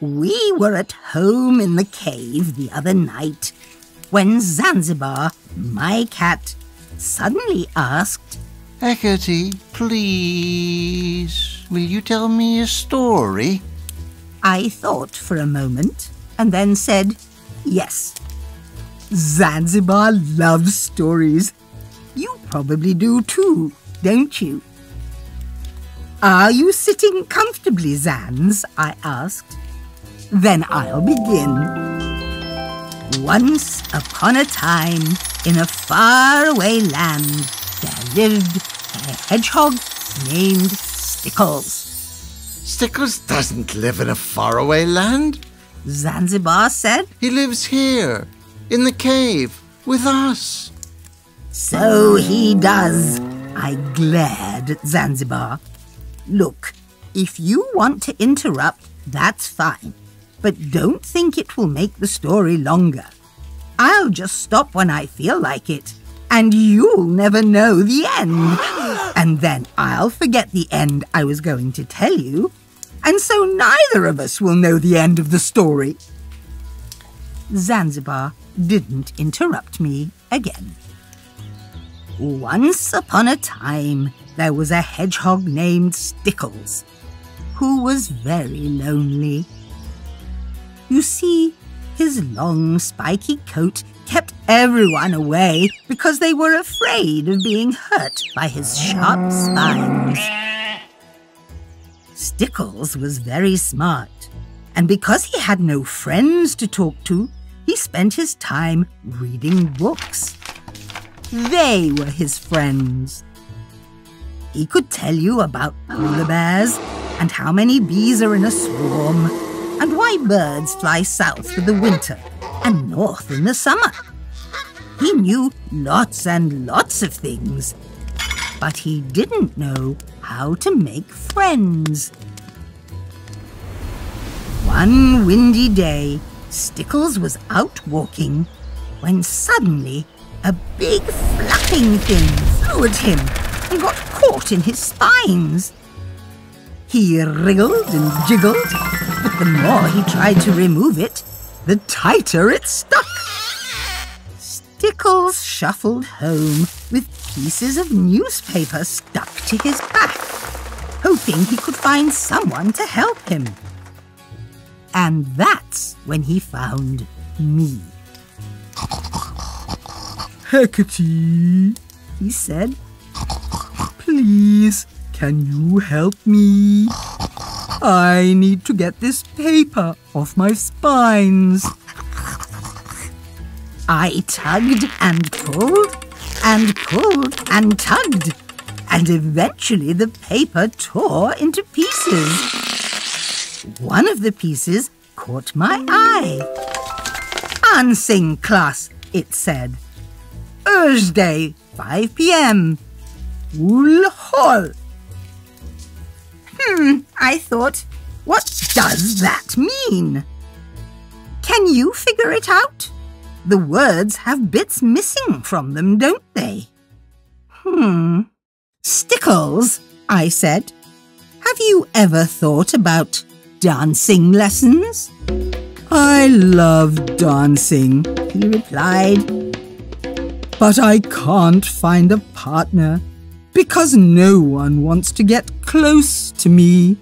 We were at home in the cave the other night when Zanzibar, my cat, suddenly asked, Heckerty, please, will you tell me a story? I thought for a moment and then said, yes. Zanzibar loves stories. You probably do too, don't you? Are you sitting comfortably, Zanz? I asked. Then I'll begin. Once upon a time, in a faraway land, there lived a hedgehog named Stickles. Stickles doesn't live in a faraway land, Zanzibar said. He lives here, in the cave, with us. So he does, I glared at Zanzibar. Look, if you want to interrupt, that's fine. But don't think it will make the story longer. I'll just stop when I feel like it, and you'll never know the end. And then I'll forget the end I was going to tell you, and so neither of us will know the end of the story. Zanzibar didn't interrupt me again. Once upon a time, there was a hedgehog named Stickles, who was very lonely. You see, his long, spiky coat kept everyone away because they were afraid of being hurt by his sharp spines. Stickles was very smart, and because he had no friends to talk to, he spent his time reading books. They were his friends. He could tell you about polar bears and how many bees are in a swarm and why birds fly south for the winter and north in the summer. He knew lots and lots of things, but he didn't know how to make friends. One windy day, Stickles was out walking when suddenly a big flapping thing flew at him and got caught in his spines. He wriggled and jiggled, but the more he tried to remove it, the tighter it stuck. Stickles shuffled home with pieces of newspaper stuck to his back, hoping he could find someone to help him. And that's when he found me. Heckerty, he said. Please, can you help me? I need to get this paper off my spines. I tugged and pulled and pulled and tugged, and eventually the paper tore into pieces. One of the pieces caught my eye. "Dancing class," it said. "Thursday, 5 p.m. Wool Hall." I thought, what does that mean? Can you figure it out? The words have bits missing from them, don't they? Stickles, I said, have you ever thought about dancing lessons? I love dancing, he replied. But I can't find a partner because no one wants to get close to me.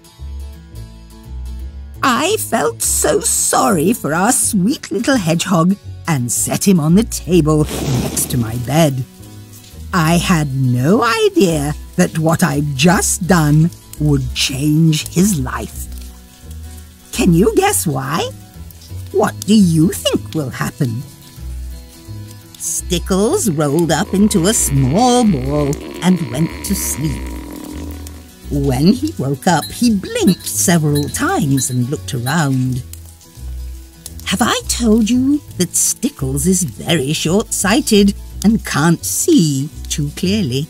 I felt so sorry for our sweet little hedgehog and set him on the table next to my bed. I had no idea that what I'd just done would change his life. Can you guess why? What do you think will happen? Stickles rolled up into a small ball and went to sleep. When he woke up, he blinked several times and looked around. Have I told you that Stickles is very short-sighted and can't see too clearly?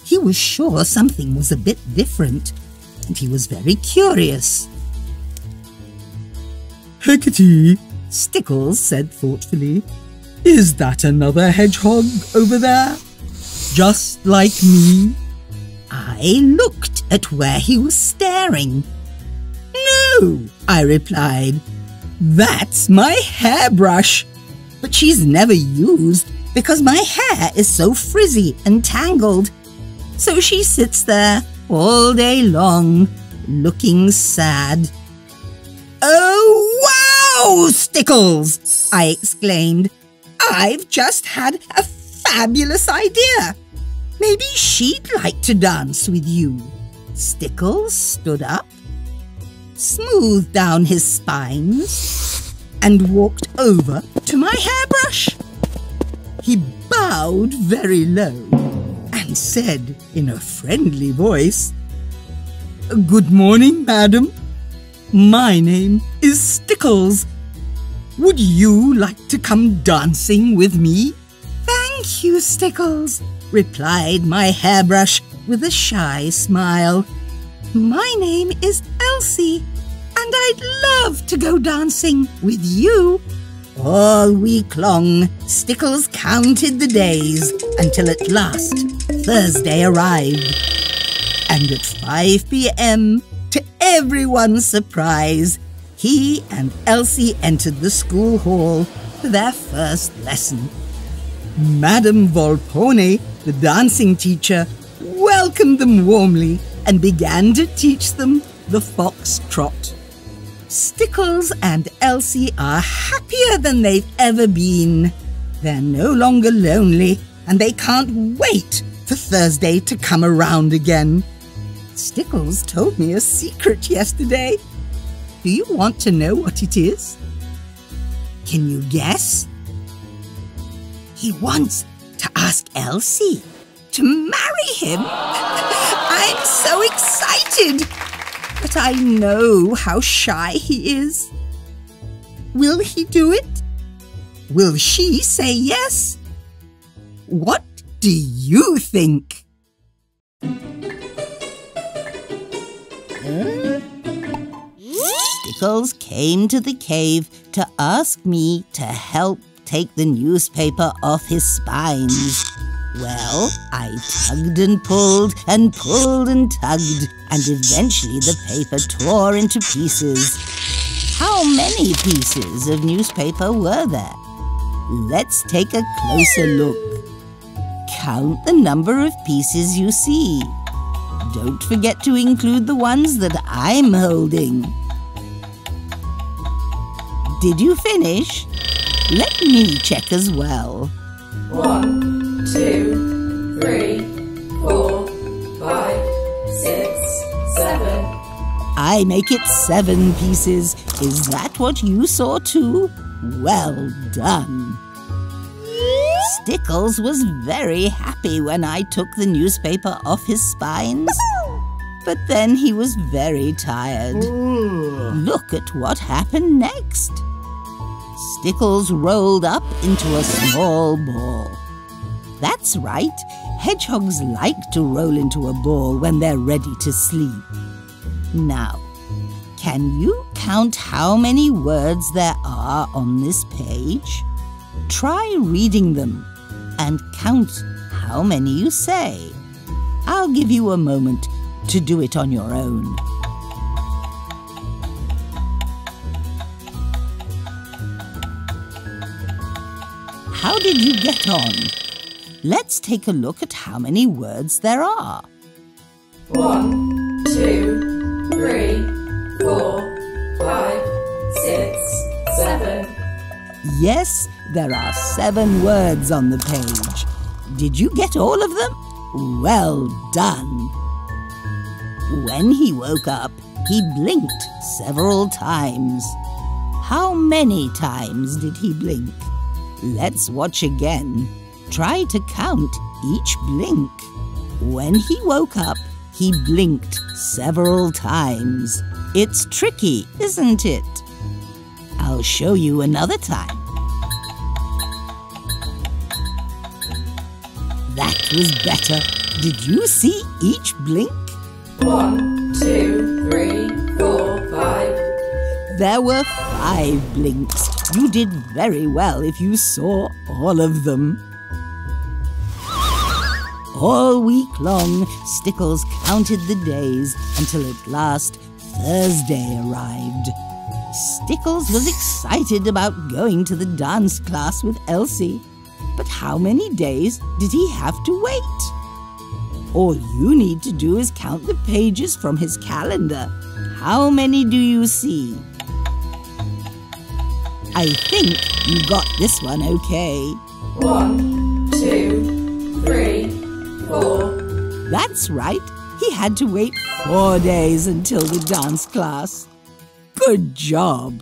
He was sure something was a bit different, and he was very curious. Heckerty, Stickles said thoughtfully. Is that another hedgehog over there? Just like me? I looked at where he was staring. No, I replied. That's my hairbrush. But she's never used because my hair is so frizzy and tangled. So she sits there all day long, looking sad. Oh, wow, Stickles! I exclaimed. I've just had a fabulous idea. Maybe she'd like to dance with you. Stickles stood up, smoothed down his spines, and walked over to my hairbrush. He bowed very low and said in a friendly voice, "Good morning, madam. My name is Stickles. Would you like to come dancing with me?" "Thank you, Stickles," replied my hairbrush with a shy smile. "My name is Elsie, and I'd love to go dancing with you." All week long, Stickles counted the days until at last Thursday arrived. And at 5 p.m., to everyone's surprise, he and Elsie entered the school hall for their first lesson. Madame Volpone, the dancing teacher, welcomed them warmly and began to teach them the foxtrot. Stickles and Elsie are happier than they've ever been. They're no longer lonely, and they can't wait for Thursday to come around again. Stickles told me a secret yesterday. Do you want to know what it is? Can you guess? He wants to ask Elsie to marry him. I'm so excited! But I know how shy he is. Will he do it? Will she say yes? What do you think? Stickles came to the cave to ask me to help take the newspaper off his spines. Well, I tugged and pulled and pulled and tugged, and eventually the paper tore into pieces. How many pieces of newspaper were there? Let's take a closer look. Count the number of pieces you see. Don't forget to include the ones that I'm holding. Did you finish? Let me check as well. 1, 2, 3, 4, 5, 6, 7. I make it 7 pieces. Is that what you saw too? Well done. Stickles was very happy when I took the newspaper off his spines. But then he was very tired. Look at what happened next. Stickles rolled up into a small ball. That's right, hedgehogs like to roll into a ball when they're ready to sleep. Now, can you count how many words there are on this page? Try reading them and count how many you say. I'll give you a moment to do it on your own. How did you get on? Let's take a look at how many words there are. 1, 2, 3, 4, 5, 6, 7. Yes, there are 7 words on the page. Did you get all of them? Well done. When he woke up, he blinked several times. How many times did he blink? Let's watch again. Try to count each blink. When he woke up, he blinked several times. It's tricky, isn't it? I'll show you another time. That was better. Did you see each blink? 1, 2, 3, 4, 5. There were 5 blinks. You did very well if you saw all of them. All week long, Stickles counted the days until at last Thursday arrived. Stickles was excited about going to the dance class with Elsie. But how many days did he have to wait? All you need to do is count the pages from his calendar. How many do you see? I think you got this one okay. 1, 2, 3, 4. That's right. He had to wait 4 days until the dance class. Good job.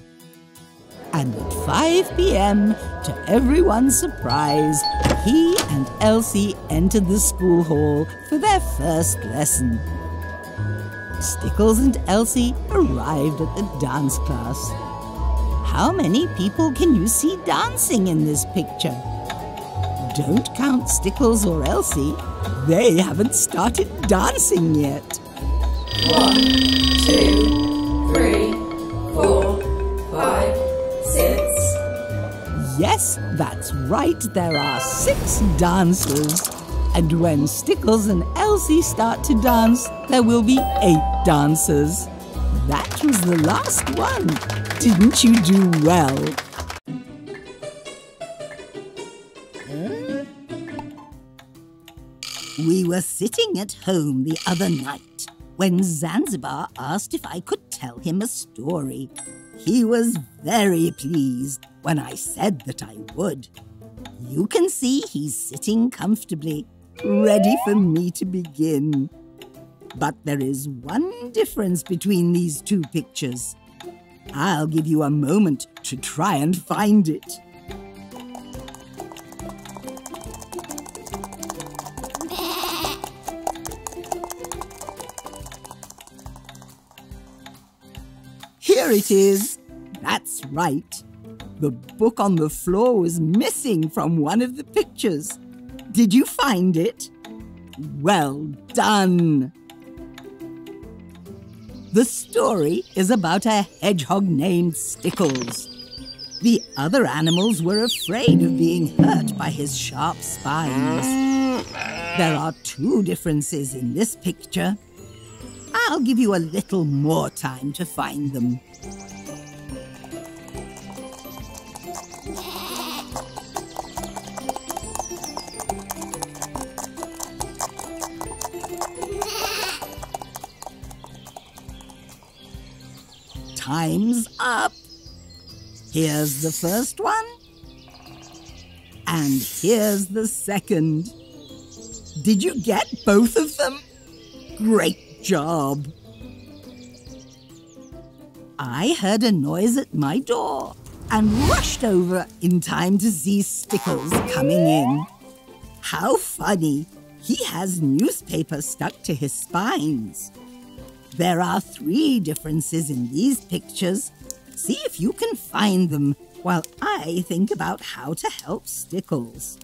And at 5 p.m., to everyone's surprise, he and Elsie entered the school hall for their first lesson. Stickles and Elsie arrived at the dance class. How many people can you see dancing in this picture? Don't count Stickles or Elsie. They haven't started dancing yet. 1, 2, 3, 4, 5, 6. Yes, that's right. There are 6 dancers. And when Stickles and Elsie start to dance, there will be 8 dancers. That was the last one. Didn't you do well? We were sitting at home the other night when Zanzibar asked if I could tell him a story. He was very pleased when I said that I would. You can see he's sitting comfortably, ready for me to begin. But there is one difference between these 2 pictures. I'll give you a moment to try and find it. Here it is. That's right. The book on the floor was missing from one of the pictures. Did you find it? Well done. The story is about a hedgehog named Stickles. The other animals were afraid of being hurt by his sharp spines. There are 2 differences in this picture. I'll give you a little more time to find them. Time's up. Here's the first one. And here's the second. Did you get both of them? Great job. I heard a noise at my door and rushed over in time to see Stickles coming in. How funny. He has newspaper stuck to his spines. There are 3 differences in these pictures. See if you can find them while I think about how to help Stickles.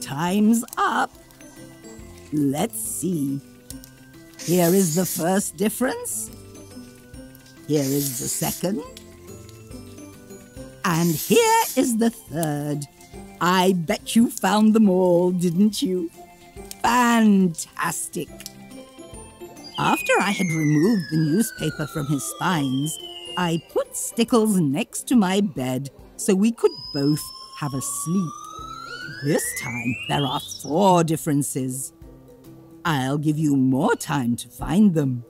Time's up. Let's see. Here is the first difference. Here is the second. And here is the third. I bet you found them all, didn't you? Fantastic. After I had removed the newspaper from his spines, I put Stickles next to my bed so we could both have a sleep. This time there are 4 differences. I'll give you more time to find them.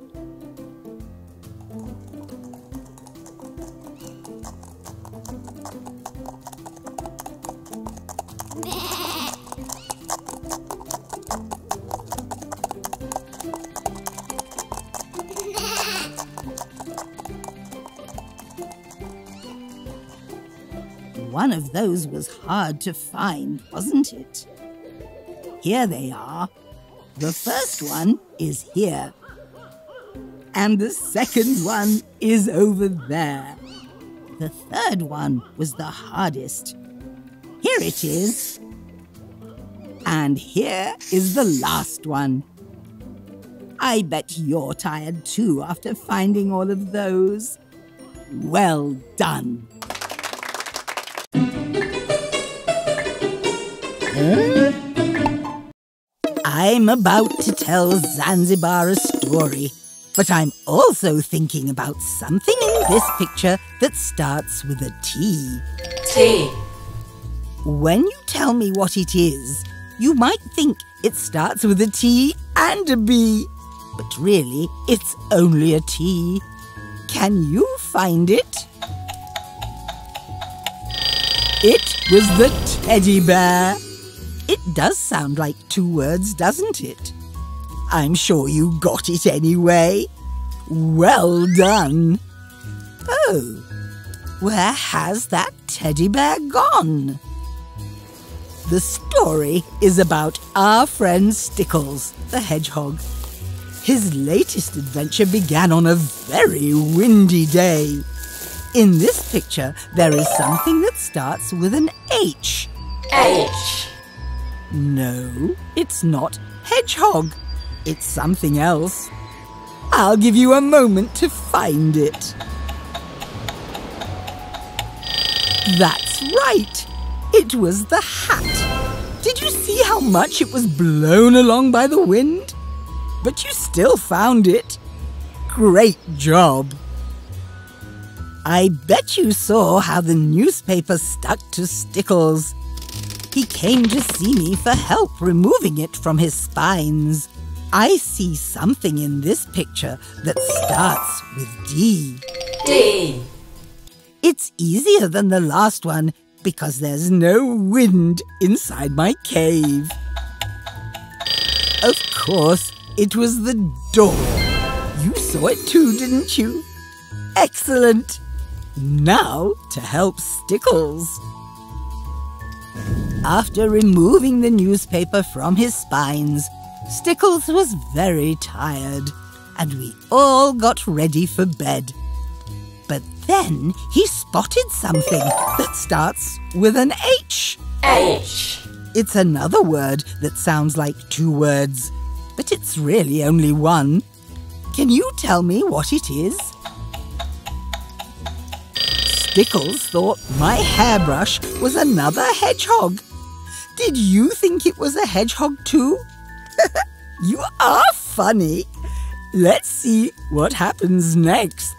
One of those was hard to find, wasn't it? Here they are. The first one is here. And the second one is over there. The third one was the hardest. Here it is. And here is the last one. I bet you're tired too after finding all of those. Well done. I'm about to tell Zanzibar a story, but I'm also thinking about something in this picture that starts with a T. T. When you tell me what it is, you might think it starts with a T and a B, but really it's only a T. Can you find it? It was the teddy bear. It does sound like two words, doesn't it? I'm sure you got it anyway. Well done. Oh, where has that teddy bear gone? The story is about our friend Stickles the Hedgehog. His latest adventure began on a very windy day. In this picture, there is something that starts with an H. H. No, it's not hedgehog. It's something else. I'll give you a moment to find it. That's right. It was the hat. Did you see how much it was blown along by the wind? But you still found it. Great job. I bet you saw how the newspaper stuck to Stickles. He came to see me for help removing it from his spines. I see something in this picture that starts with D. D. It's easier than the last one because there's no wind inside my cave. Of course, it was the door. You saw it too, didn't you? Excellent. Now to help Stickles. After removing the newspaper from his spines, Stickles was very tired, and we all got ready for bed. But then he spotted something that starts with an H. H. It's another word that sounds like two words, but it's really only one. Can you tell me what it is? Stickles thought my hairbrush was another hedgehog. Did you think it was a hedgehog too? You are funny. Let's see what happens next.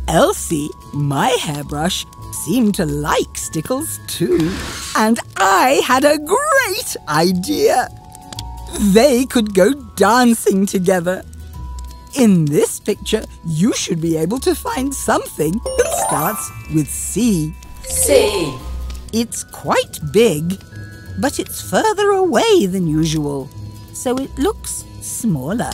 Elsie, my hairbrush, seemed to like Stickles too, and I had a great idea. They could go dancing together. In this picture, you should be able to find something that starts with C. C. It's quite big, but it's further away than usual, so it looks smaller.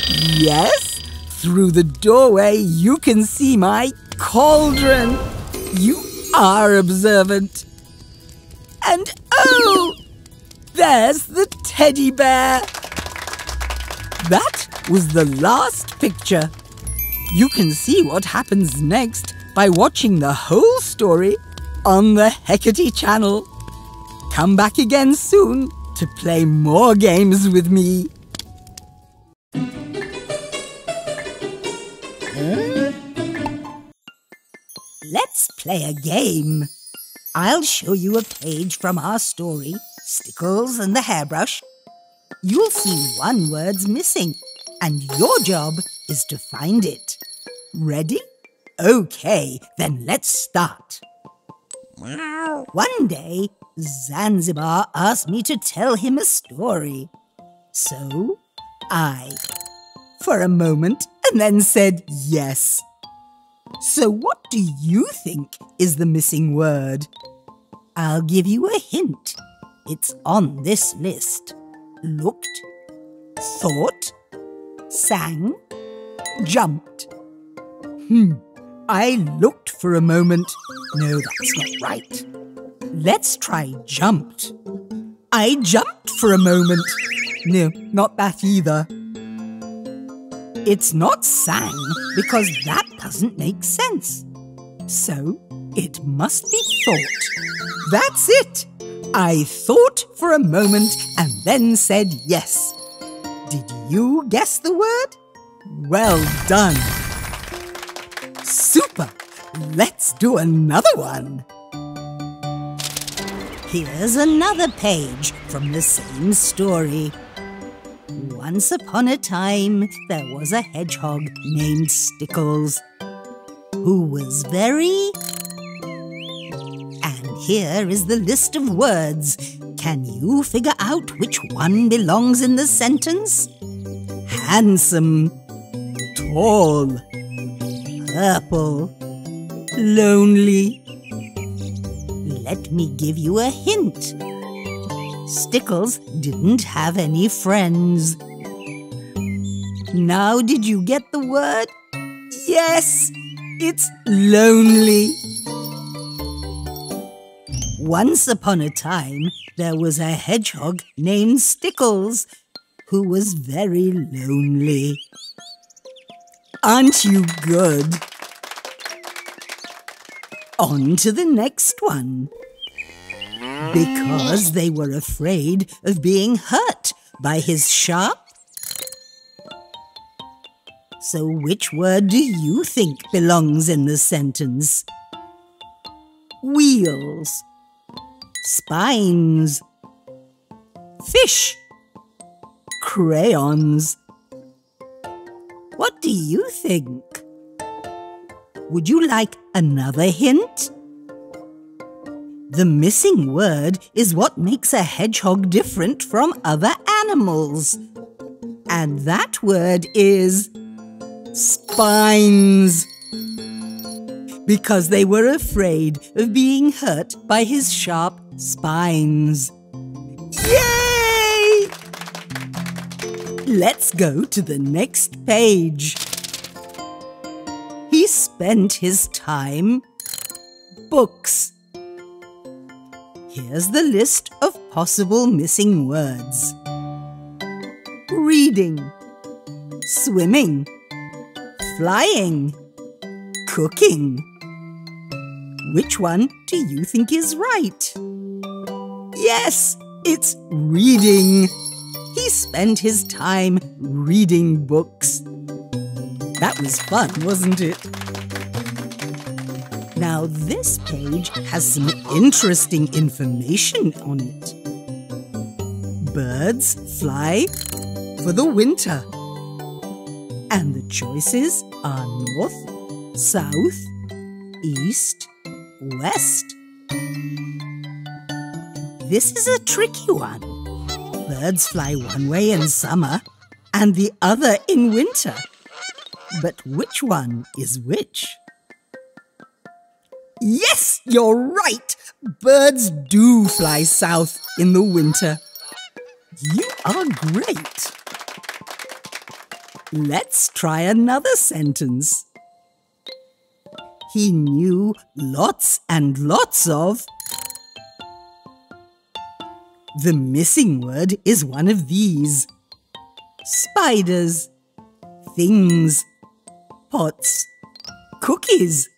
Yes, through the doorway you can see my cauldron. You are observant. And oh, there's the teddy bear. That was the last picture. You can see what happens next by watching the whole story on the Heckerty channel. Come back again soon to play more games with me. Let's play a game. I'll show you a page from our story, Stickles and the Hairbrush. You'll see one word's missing, and your job is to find it. Ready? Okay, then let's start. One day, Zanzibar asked me to tell him a story. So, for a moment, and then said yes. So what do you think is the missing word? I'll give you a hint. It's on this list. Looked, thought, sang, jumped. I looked for a moment. No, that's not right. Let's try jumped. I jumped for a moment. No, not that either. It's not sang because that doesn't make sense. So it must be thought. That's it. I thought for a moment and then said yes. Did you guess the word? Well done. Super! Let's do another one. Here's another page from the same story. Once upon a time, there was a hedgehog named Stickles, who was very... And here is the list of words. Can you figure out which one belongs in the sentence? Handsome, tall, purple, lonely. Let me give you a hint. Stickles didn't have any friends. Now, did you get the word? Yes, it's lonely. Once upon a time, there was a hedgehog named Stickles who was very lonely. Aren't you good? On to the next one. Because they were afraid of being hurt by his sharp. So which word do you think belongs in the sentence? Wheels, spines, fish, crayons. What do you think? Would you like another hint? The missing word is what makes a hedgehog different from other animals. And that word is spines. Because they were afraid of being hurt by his sharp spines. Yay! Let's go to the next page. He spent his time books. Here's the list of possible missing words. Reading, swimming, flying, cooking. Which one do you think is right? Yes, it's reading. He spent his time reading books. That was fun, wasn't it? Now this page has some interesting information on it. Birds fly for the winter. And the choices are north, south, east, west. This is a tricky one. Birds fly one way in summer and the other in winter. But which one is which? Yes, you're right! Birds do fly south in the winter. You are great! Let's try another sentence. He knew lots and lots of... The missing word is one of these. Spiders, things, pots, cookies.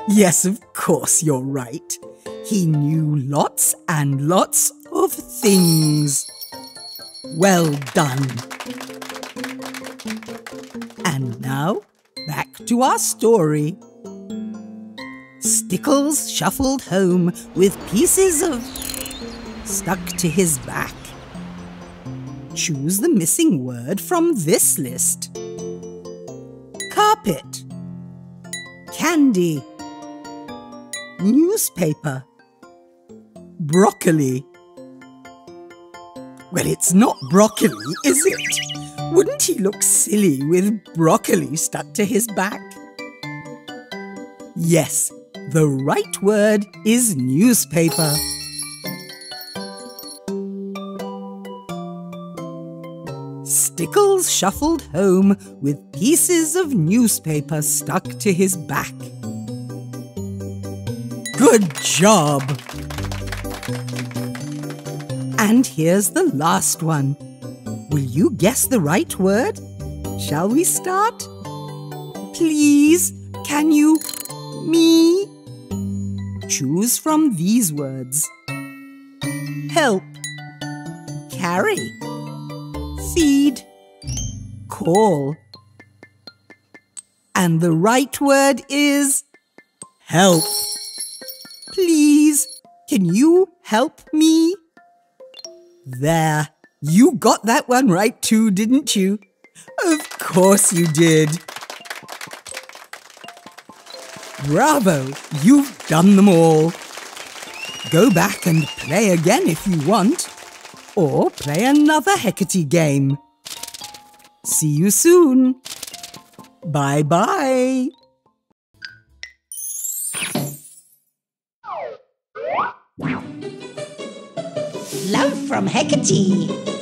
Yes, of course you're right. He knew lots and lots of things. Well done. And now, back to our story. Stickles shuffled home with pieces of stuck to his back. Choose the missing word from this list. Carpet, candy, newspaper, broccoli. Well, it's not broccoli, is it? Wouldn't he look silly with broccoli stuck to his back? Yes, the right word is newspaper. Stickles shuffled home with pieces of newspaper stuck to his back. Good job! And here's the last one. Will you guess the right word? Shall we start? Please, can you choose from these words. Help, carry, feed, call. And the right word is help. Please, can you help me? There, you got that one right too, didn't you? Of course you did. Bravo, you've done them all. Go back and play again if you want, or play another Heckerty game. See you soon. Bye-bye. Love from Heckerty.